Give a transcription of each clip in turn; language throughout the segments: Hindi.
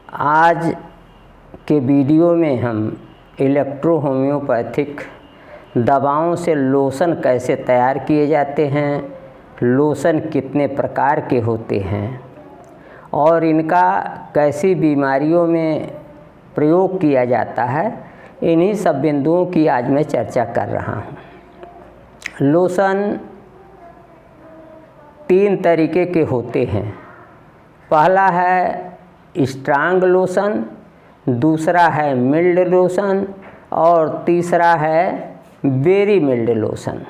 आज के वीडियो में हम इलेक्ट्रो होम्योपैथिक दवाओं से लोशन कैसे तैयार किए जाते हैं, लोशन कितने प्रकार के होते हैं और इनका कैसी बीमारियों में प्रयोग किया जाता है, इन्हीं सब बिंदुओं की आज मैं चर्चा कर रहा हूँ। लोशन 3 तरीके के होते हैं। पहला है स्ट्रांग लोशन, दूसरा है मिल्ड लोशन और तीसरा है वेरी मिल्ड लोशन।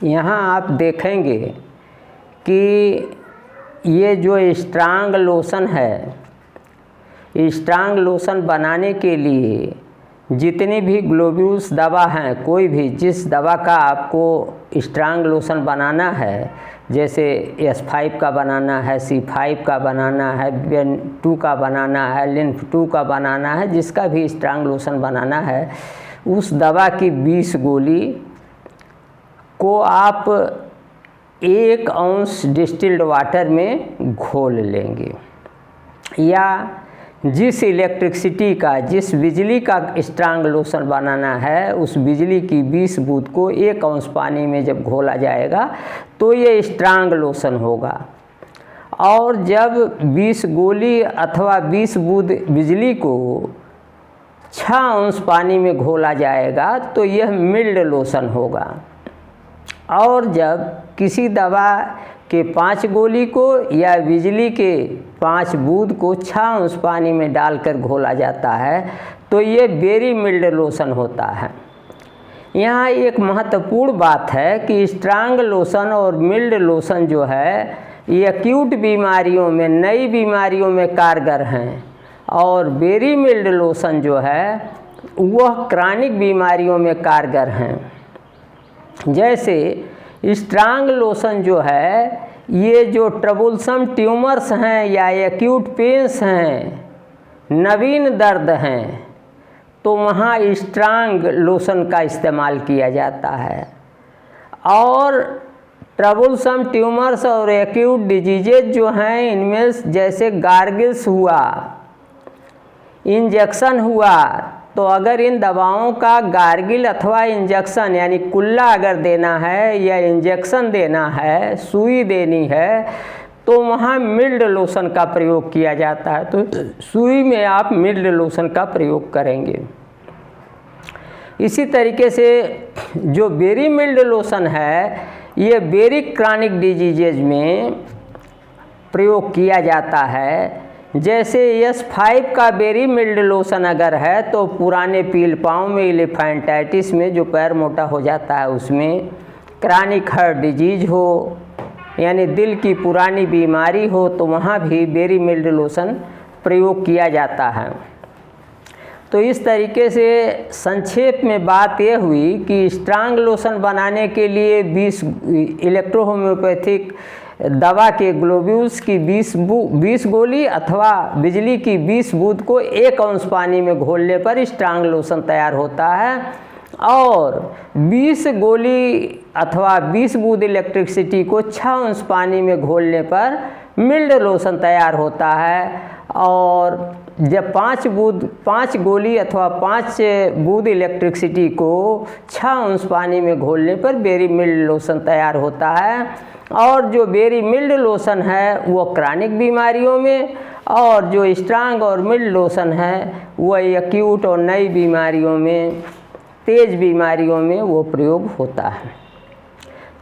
यहाँ आप देखेंगे कि ये जो स्ट्रांग लोशन है, स्ट्रांग लोशन बनाने के लिए जितनी भी ग्लोब्यूल्स दवा हैं, कोई भी जिस दवा का आपको स्ट्रांग लोशन बनाना है, जैसे S5 का बनाना है, C5 का बनाना है, BN2 का बनाना है, LINF2 का बनाना है, जिसका भी स्ट्रांग लोशन बनाना है, उस दवा की 20 गोली को आप 1 औंस डिस्टिल्ड वाटर में घोल लेंगे, या जिस इलेक्ट्रिसिटी का, जिस बिजली का स्ट्रांग लोशन बनाना है, उस बिजली की 20 बूंद को 1 औंस पानी में जब घोला जाएगा तो ये स्ट्रांग लोशन होगा। और जब 20 गोली अथवा 20 बूंद बिजली को 6 औंस पानी में घोला जाएगा तो यह मिल्ड लोशन होगा। और जब किसी दवा के 5 गोली को या बिजली के 5 बूंद को 6 औंस पानी में डालकर घोला जाता है तो ये वेरी मिल्ड लोशन होता है। यहाँ एक महत्वपूर्ण बात है कि स्ट्रांग लोशन और मिल्ड लोशन जो है ये एक्यूट बीमारियों में, नई बीमारियों में कारगर हैं, और वेरी मिल्ड लोशन जो है वह क्रॉनिक बीमारियों में कारगर हैं। जैसे स्ट्रांग लोशन जो है, ये जो ट्रबुलसम ट्यूमर्स हैं या एक्यूट पेन्स हैं, नवीन दर्द हैं, तो वहाँ स्ट्रांग लोशन का इस्तेमाल किया जाता है। और ट्रबुलसम ट्यूमर्स और एक्यूट डिजीजेज जो हैं, इनमें जैसे गार्गिल्स हुआ, इंजेक्शन हुआ, तो अगर इन दवाओं का गार्गिल अथवा इंजेक्शन यानी कुल्ला अगर देना है या इंजेक्शन देना है, सुई देनी है, तो वहाँ मिल्ड लोशन का प्रयोग किया जाता है। तो सुई में आप मिल्ड लोशन का प्रयोग करेंगे। इसी तरीके से जो वेरी मिल्ड लोशन है, ये वेरी क्रॉनिक डिजीजेज में प्रयोग किया जाता है। जैसे S5 का वेरी मिल्ड लोशन अगर है तो पुराने पील पाँव में, इलेफेंटाइटिस में, जो पैर मोटा हो जाता है उसमें, क्रॉनिक हार्ट डिजीज हो यानी दिल की पुरानी बीमारी हो, तो वहाँ भी वेरी मिल्ड लोशन प्रयोग किया जाता है। तो इस तरीके से संक्षेप में बात यह हुई कि स्ट्रांग लोशन बनाने के लिए 20 इलेक्ट्रो होम्योपैथिक दवा के ग्लोब्यूल्स की 20 गोली अथवा बिजली की 20 बूंद को 1 औंस पानी में घोलने पर स्ट्रांग लोशन तैयार होता है। और 20 गोली अथवा 20 बूंद इलेक्ट्रिसिटी को 6 औंस पानी में घोलने पर मिल्ड लोशन तैयार होता है। और जब 5 गोली अथवा 5 बूंद इलेक्ट्रिसिटी को 6 औंस पानी में घोलने पर वेरी मिल्ड लोशन तैयार होता है। और जो वेरी मिल्ड लोशन है वो क्रॉनिक बीमारियों में, और जो स्ट्रांग और मिल्ड लोशन है वह एक्यूट और नई बीमारियों में, तेज बीमारियों में वो प्रयोग होता है।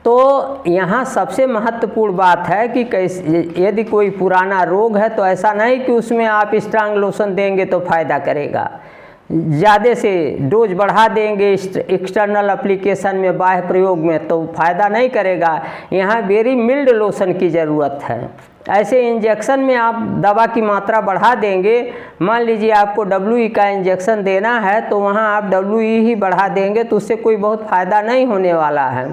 तो यहाँ सबसे महत्वपूर्ण बात है कि कैसे, यदि कोई पुराना रोग है तो ऐसा नहीं कि उसमें आप स्ट्रांग लोशन देंगे तो फ़ायदा करेगा, ज़्यादा से डोज बढ़ा देंगे एक्सटर्नल एप्लीकेशन में, बाह्य प्रयोग में, तो फ़ायदा नहीं करेगा। यहाँ वेरी मिल्ड लोशन की ज़रूरत है। ऐसे इंजेक्शन में आप दवा की मात्रा बढ़ा देंगे, मान लीजिए आपको WE का इंजेक्शन देना है तो वहाँ आप WE ही बढ़ा देंगे तो उससे कोई बहुत फ़ायदा नहीं होने वाला है।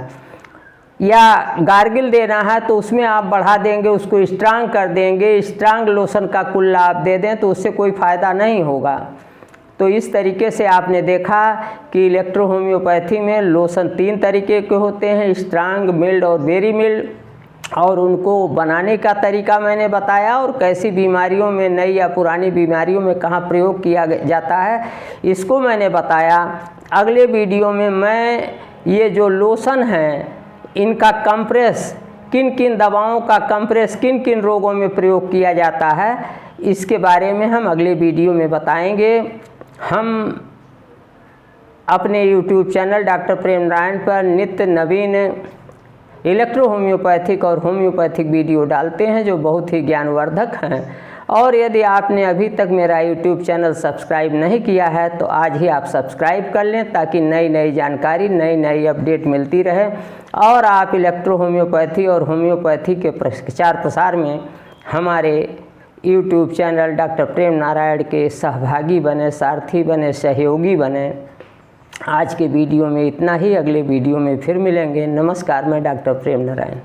या गार्गिल देना है तो उसमें आप बढ़ा देंगे, उसको स्ट्रांग कर देंगे, स्ट्रांग लोशन का कुल्ला आप दे दें तो उससे कोई फ़ायदा नहीं होगा। तो इस तरीके से आपने देखा कि इलेक्ट्रो होम्योपैथी में लोशन 3 तरीके के होते हैं, स्ट्रांग, मिल्ड और वेरी मिल्ड। और उनको बनाने का तरीका मैंने बताया, और कैसी बीमारियों में, नई या पुरानी बीमारियों में कहाँ प्रयोग किया जाता है इसको मैंने बताया। अगले वीडियो में मैं ये जो लोशन हैं इनका कंप्रेस, किन किन दवाओं का कंप्रेस किन किन रोगों में प्रयोग किया जाता है इसके बारे में हम अगले वीडियो में बताएंगे। हम अपने YouTube चैनल डॉक्टर प्रेम नारायण पर नित्य नवीन इलेक्ट्रो होम्योपैथिक और होम्योपैथिक वीडियो डालते हैं जो बहुत ही ज्ञानवर्धक हैं। और यदि आपने अभी तक मेरा YouTube चैनल सब्सक्राइब नहीं किया है तो आज ही आप सब्सक्राइब कर लें, ताकि नई नई जानकारी, नई नई अपडेट मिलती रहे और आप इलेक्ट्रो होम्योपैथी और होम्योपैथी के प्रचार प्रसार में हमारे YouTube चैनल डॉक्टर प्रेम नारायण के सहभागी बने, सारथी बने, सहयोगी बने। आज के वीडियो में इतना ही, अगले वीडियो में फिर मिलेंगे। नमस्कार, मैं डॉक्टर प्रेम नारायण।